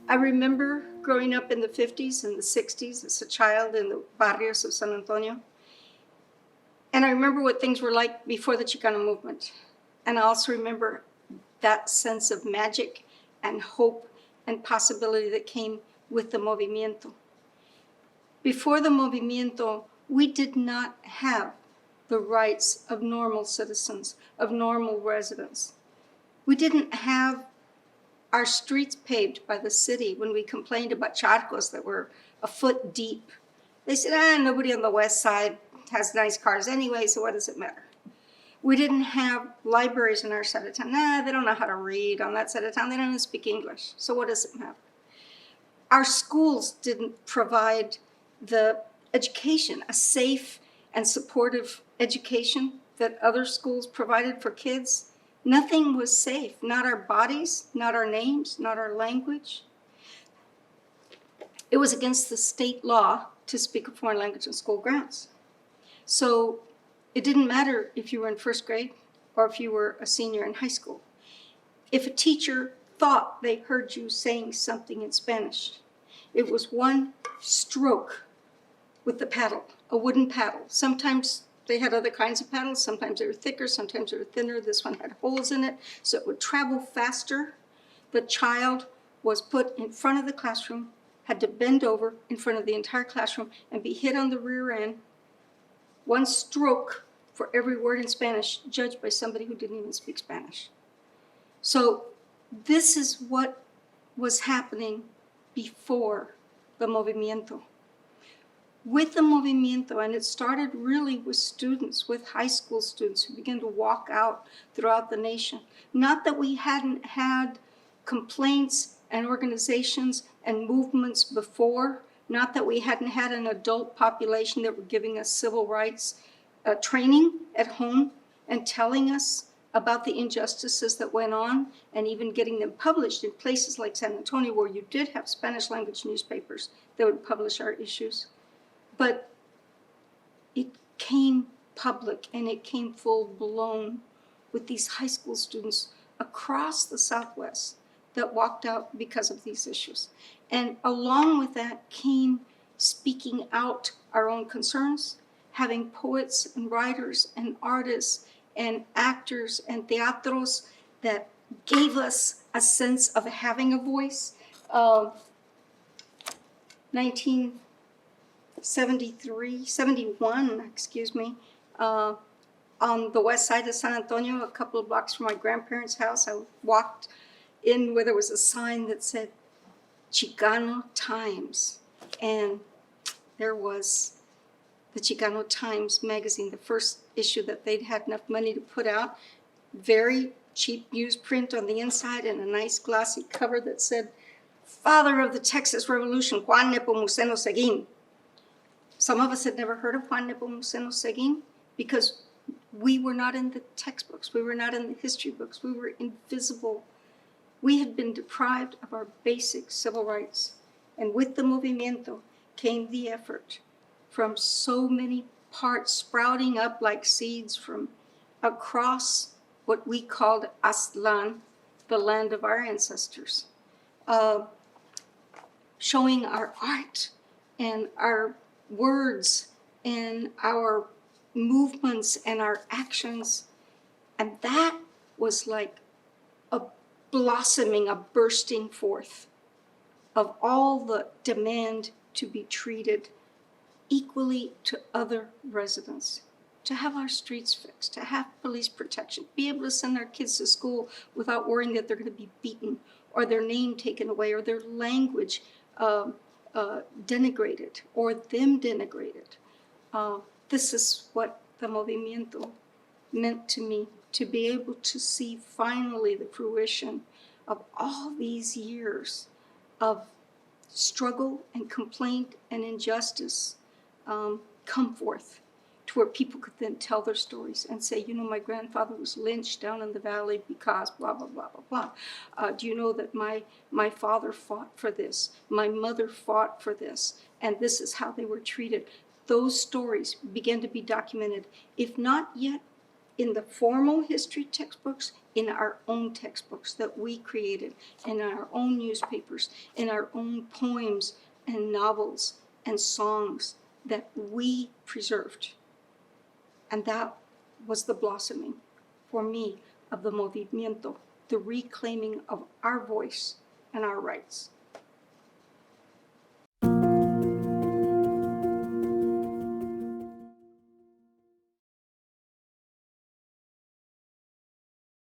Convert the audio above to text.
I remember growing up in the 50s and the 60s as a child in the barrios of San Antonio. And I remember what things were like before the Chicano movement. And I also remember that sense of magic and hope and possibility that came with the movimiento. Before the movimiento, we did not have the rights of normal citizens, of normal residents. We didn't have our streets paved by the city when we complained about charcos that were a foot deep. They said, nobody on the west side has nice cars anyway, so what does it matter? We didn't have libraries in our side of town. They don't know how to read on that side of town. They don't even speak English, so what does it matter? Our schools didn't provide the education, a safe and supportive education that other schools provided for kids. Nothing was safe, not our bodies, not our names, not our language. It was against the state law to speak a foreign language in school grounds. So it didn't matter if you were in first grade or if you were a senior in high school. If a teacher thought they heard you saying something in Spanish, it was one stroke with the paddle, a wooden paddle. Sometimes they had other kinds of paddles. Sometimes they were thicker, sometimes they were thinner. This one had holes in it, so it would travel faster. The child was put in front of the classroom, had to bend over in front of the entire classroom and be hit on the rear end. One stroke for every word in Spanish, judged by somebody who didn't even speak Spanish. So this is what was happening before the movimiento. With the movimiento, and it started really with students, with high school students who began to walk out throughout the nation. Not that we hadn't had complaints and organizations and movements before, not that we hadn't had an adult population that were giving us civil rights training at home and telling us about the injustices that went on and even getting them published in places like San Antonio where you did have Spanish language newspapers that would publish our issues. But it came public and it came full blown with these high school students across the Southwest that walked out because of these issues. And along with that came speaking out our own concerns, having poets and writers and artists and actors and teatros that gave us a sense of having a voice. 1971, on the west side of San Antonio, a couple of blocks from my grandparents' house, I walked in where there was a sign that said Chicano Times. And there was the Chicano Times magazine, the first issue that they'd had enough money to put out. Very cheap newsprint on the inside and a nice glossy cover that said, Father of the Texas Revolution, Juan Nepomuceno Seguin. Some of us had never heard of Juan Nepomuceno Seguin because we were not in the textbooks. We were not in the history books. We were invisible. We had been deprived of our basic civil rights. And with the movimiento came the effort from so many parts sprouting up like seeds from across what we called Aztlan, the land of our ancestors, showing our art and our words and our movements and our actions. And that was like a blossoming, a bursting forth of all the demand to be treated equally to other residents, to have our streets fixed, to have police protection, be able to send our kids to school without worrying that they're going to be beaten or their name taken away or their language denigrated or them denigrated. This is what the movimiento meant to me, to be able to see finally the fruition of all these years of struggle and complaint and injustice come forth to where people could then tell their stories and say, you know, my grandfather was lynched down in the valley because blah, blah, blah, blah, blah. Do you know that my father fought for this? My mother fought for this, and this is how they were treated. Those stories began to be documented, if not yet in the formal history textbooks, in our own textbooks that we created, in our own newspapers, in our own poems and novels and songs that we preserved. And that was the blossoming, for me, of the movimiento, the reclaiming of our voice and our rights.